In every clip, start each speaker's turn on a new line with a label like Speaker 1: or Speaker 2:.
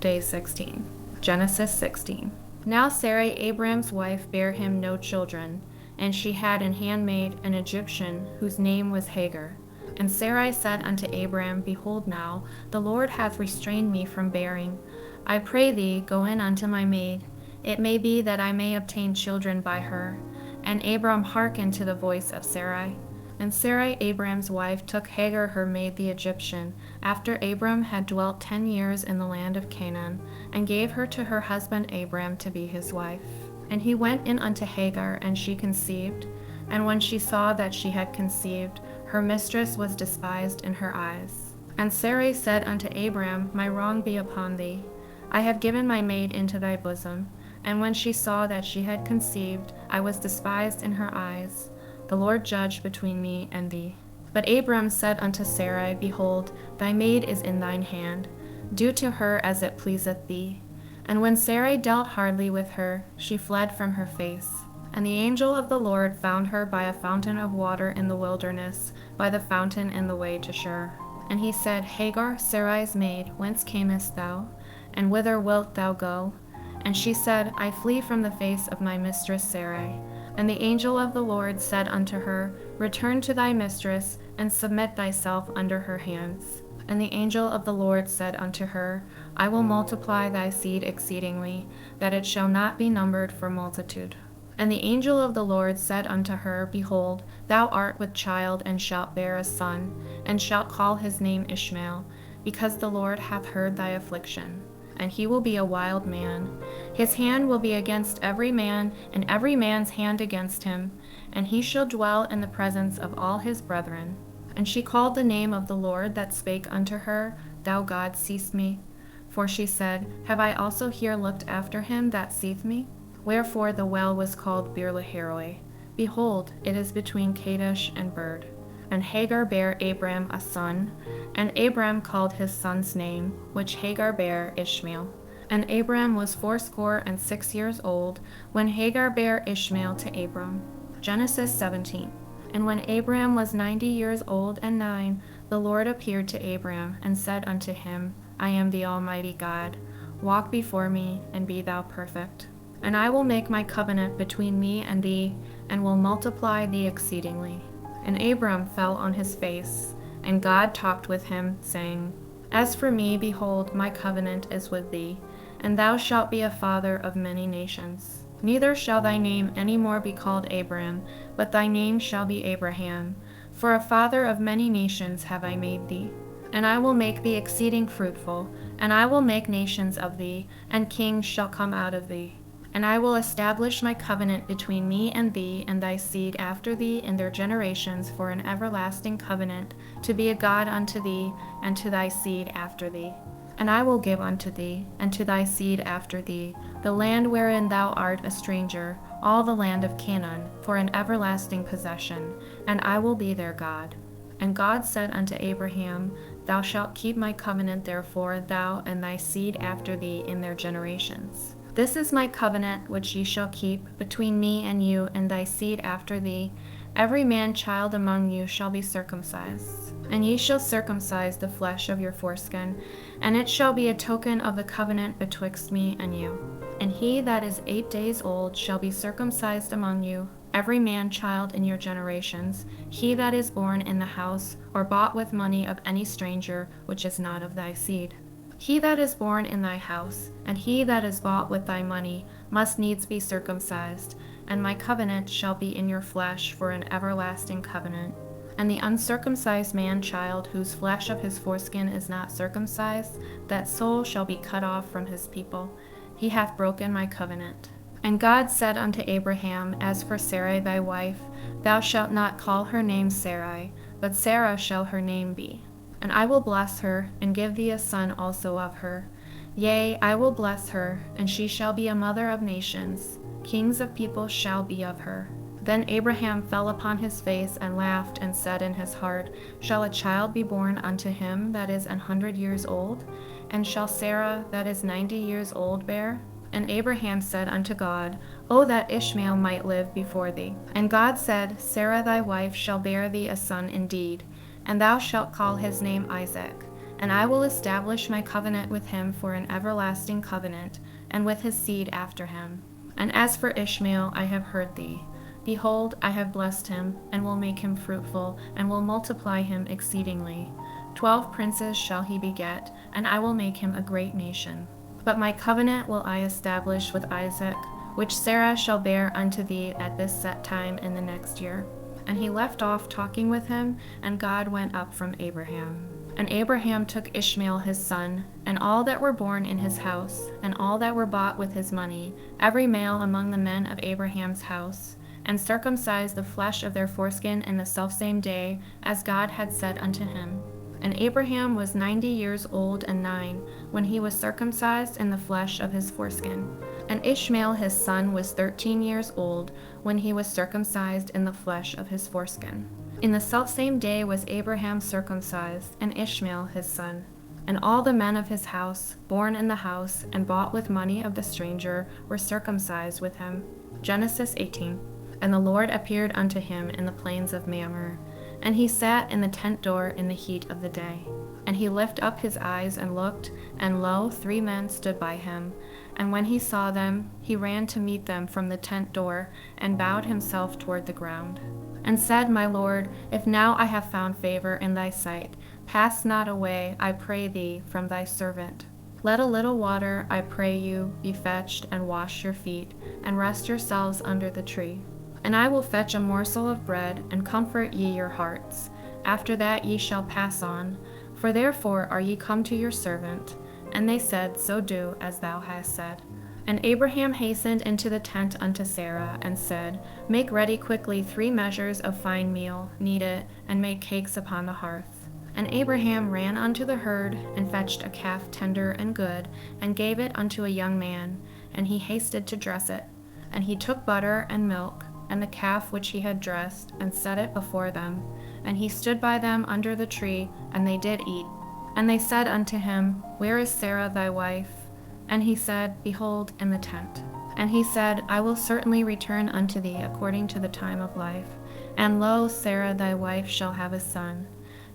Speaker 1: Day 16. Genesis 16. Now Sarai, Abram's wife, bare him no children, and she had an handmaid, an Egyptian, whose name was Hagar. And Sarai said unto Abram, Behold now, the Lord hath restrained me from bearing. I pray thee, go in unto my maid. It may be that I may obtain children by her. And Abram hearkened to the voice of Sarai. And Sarai, Abram's wife, took Hagar her maid the Egyptian, after Abram had dwelt 10 years in the land of Canaan, and gave her to her husband Abram to be his wife. And he went in unto Hagar, and she conceived. And when she saw that she had conceived, her mistress was despised in her eyes. And Sarai said unto Abram, My wrong be upon thee. I have given my maid into thy bosom. And when she saw that she had conceived, I was despised in her eyes. The Lord judge between me and thee. But Abram said unto Sarai, Behold, thy maid is in thine hand. Do to her as it pleaseth thee. And when Sarai dealt hardly with her, she fled from her face. And the angel of the Lord found her by a fountain of water in the wilderness, by the fountain in the way to Shur. And he said, Hagar, Sarai's maid, whence camest thou? And whither wilt thou go? And she said, I flee from the face of my mistress Sarai. And the angel of the Lord said unto her, Return to thy mistress, and submit thyself under her hands. And the angel of the Lord said unto her, I will multiply thy seed exceedingly, that it shall not be numbered for multitude. And the angel of the Lord said unto her, Behold, thou art with child, and shalt bear a son, and shalt call his name Ishmael, because the Lord hath heard thy affliction. And he will be a wild man. His hand will be against every man, and every man's hand against him, and he shall dwell in the presence of all his brethren. And she called the name of the Lord that spake unto her, Thou God seest me. For she said, Have I also here looked after him that seeth me? Wherefore the well was called Beer-lahai-roi. Behold, it is between Kadesh and Bird. And Hagar bare Abram a son, and Abram called his son's name, which Hagar bare, Ishmael. And Abram was 86 years old, when Hagar bare Ishmael to Abram. Genesis 17. And when Abram was 90 years old and 9, the Lord appeared to Abram, and said unto him, I am the Almighty God. Walk before me, and be thou perfect. And I will make my covenant between me and thee, and will multiply thee exceedingly. And Abram fell on his face, and God talked with him, saying, As for me, behold, my covenant is with thee, and thou shalt be a father of many nations. Neither shall thy name any more be called Abram, but thy name shall be Abraham. For a father of many nations have I made thee. And I will make thee exceeding fruitful, and I will make nations of thee, and kings shall come out of thee. And I will establish my covenant between me and thee and thy seed after thee in their generations for an everlasting covenant, to be a God unto thee, and to thy seed after thee. And I will give unto thee, and to thy seed after thee, the land wherein thou art a stranger, all the land of Canaan, for an everlasting possession, and I will be their God. And God said unto Abraham, Thou shalt keep my covenant therefore, thou and thy seed after thee in their generations. This is my covenant which ye shall keep between me and you and thy seed after thee. Every man child among you shall be circumcised, and ye shall circumcise the flesh of your foreskin, and it shall be a token of the covenant betwixt me and you. And he that is 8 days old shall be circumcised among you, every man child in your generations, he that is born in the house or bought with money of any stranger which is not of thy seed. He that is born in thy house, and he that is bought with thy money, must needs be circumcised, and my covenant shall be in your flesh for an everlasting covenant. And the uncircumcised man-child, whose flesh of his foreskin is not circumcised, that soul shall be cut off from his people. He hath broken my covenant. And God said unto Abraham, As for Sarai thy wife, thou shalt not call her name Sarai, but Sarah shall her name be. And I will bless her, and give thee a son also of her. Yea, I will bless her, and she shall be a mother of nations. Kings of people shall be of her. Then Abraham fell upon his face, and laughed, and said in his heart, Shall a child be born unto him that is 100 years old? And shall Sarah that is 90 years old bear? And Abraham said unto God, O that Ishmael might live before thee. And God said, Sarah thy wife shall bear thee a son indeed, and thou shalt call his name Isaac. And I will establish my covenant with him for an everlasting covenant, and with his seed after him. And as for Ishmael, I have heard thee. Behold, I have blessed him, and will make him fruitful, and will multiply him exceedingly. 12 princes shall he beget, and I will make him a great nation. But my covenant will I establish with Isaac, which Sarah shall bear unto thee at this set time in the next year. And he left off talking with him, and God went up from Abraham. And Abraham took Ishmael his son, and all that were born in his house, and all that were bought with his money, every male among the men of Abraham's house, and circumcised the flesh of their foreskin in the selfsame day, as God had said unto him. And Abraham was 90 years old and 9, when he was circumcised in the flesh of his foreskin. And Ishmael his son was 13 years old, when he was circumcised in the flesh of his foreskin. In the selfsame day was Abraham circumcised, and Ishmael his son. And all the men of his house, born in the house, and bought with money of the stranger, were circumcised with him. Genesis 18. And the Lord appeared unto him in the plains of Mamre. And he sat in the tent door in the heat of the day. And he lifted up his eyes and looked, and lo, 3 men stood by him. And when he saw them, he ran to meet them from the tent door, and bowed himself toward the ground. And said, My Lord, if now I have found favor in thy sight, pass not away, I pray thee, from thy servant. Let a little water, I pray you, be fetched, and wash your feet, and rest yourselves under the tree. And I will fetch a morsel of bread, and comfort ye your hearts. After that ye shall pass on, for therefore are ye come to your servant. And they said, So do as thou hast said. And Abraham hastened into the tent unto Sarah, and said, Make ready quickly 3 measures of fine meal, knead it, and make cakes upon the hearth. And Abraham ran unto the herd, and fetched a calf tender and good, and gave it unto a young man, and he hasted to dress it. And he took butter and milk, and the calf which he had dressed, and set it before them. And he stood by them under the tree, and they did eat. And they said unto him, Where is Sarah thy wife? And he said, Behold, in the tent. And he said, I will certainly return unto thee according to the time of life. And lo, Sarah thy wife shall have a son.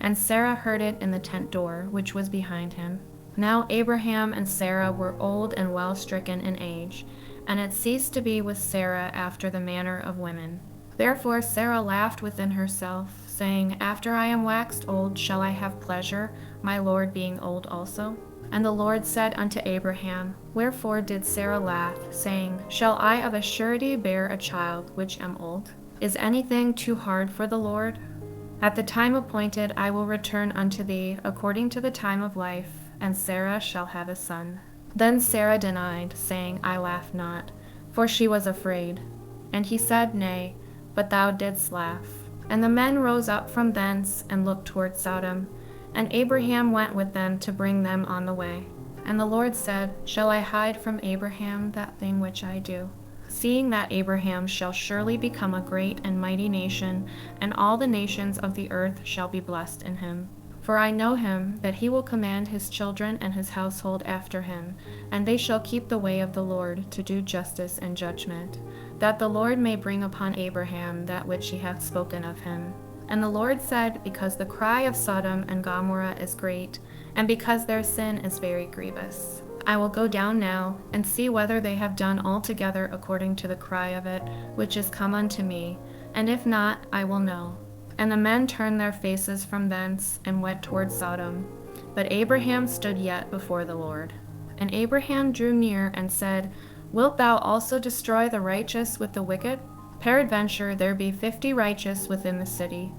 Speaker 1: And Sarah heard it in the tent door, which was behind him. Now Abraham and Sarah were old and well stricken in age, and it ceased to be with Sarah after the manner of women. Therefore Sarah laughed within herself, saying, After I am waxed old, shall I have pleasure, my Lord being old also? And the Lord said unto Abraham, Wherefore did Sarah laugh, saying, Shall I of a surety bear a child which am old? Is anything too hard for the Lord? At the time appointed I will return unto thee according to the time of life, and Sarah shall have a son. Then Sarah denied, saying, I laugh not, for she was afraid. And he said, Nay, but thou didst laugh. And the men rose up from thence, and looked toward Sodom. And Abraham went with them to bring them on the way. And the Lord said, Shall I hide from Abraham that thing which I do? Seeing that Abraham shall surely become a great and mighty nation, and all the nations of the earth shall be blessed in him. For I know him, that he will command his children and his household after him, and they shall keep the way of the Lord, to do justice and judgment, that the Lord may bring upon Abraham that which he hath spoken of him. And the Lord said, Because the cry of Sodom and Gomorrah is great, and because their sin is very grievous, I will go down now, and see whether they have done altogether according to the cry of it, which is come unto me, and if not, I will know. And the men turned their faces from thence, and went toward Sodom. But Abraham stood yet before the Lord. And Abraham drew near, and said, Wilt thou also destroy the righteous with the wicked? Peradventure there be 50 righteous within the city.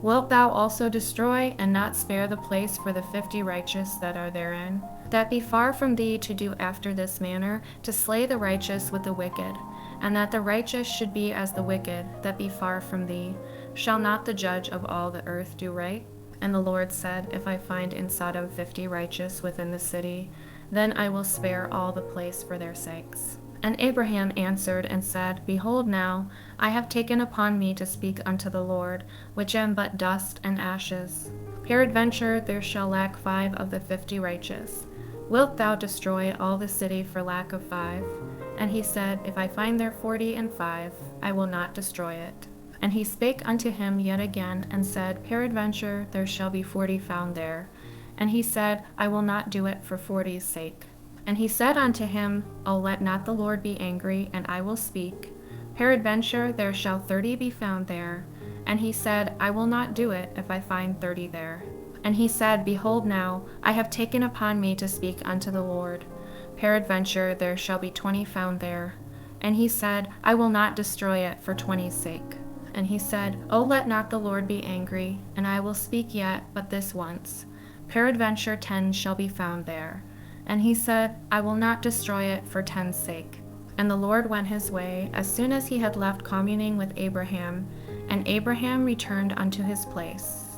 Speaker 1: Wilt thou also destroy, and not spare the place for the 50 righteous that are therein? That be far from thee to do after this manner, to slay the righteous with the wicked, and that the righteous should be as the wicked, that be far from thee. Shall not the judge of all the earth do right? And the Lord said, If I find in Sodom 50 righteous within the city, then I will spare all the place for their sakes. And Abraham answered and said, Behold now, I have taken upon me to speak unto the Lord, which am but dust and ashes. Peradventure there shall lack 5 of the 50 righteous. Wilt thou destroy all the city for lack of 5? And he said, If I find there 40 and 5, I will not destroy it. And he spake unto him yet again, and said, Peradventure there shall be 40 found there. And he said, I will not do it for 40's sake. And he said unto him, O let not the Lord be angry, and I will speak. Peradventure there shall 30 be found there. And he said, I will not do it if I find 30 there. And he said, Behold now, I have taken upon me to speak unto the Lord. Peradventure there shall be 20 found there. And he said, I will not destroy it for 20's sake. And he said, O let not the Lord be angry, and I will speak yet but this once. Peradventure 10 shall be found there. And he said, I will not destroy it for 10's sake. And the Lord went his way as soon as he had left communing with Abraham, and Abraham returned unto his place.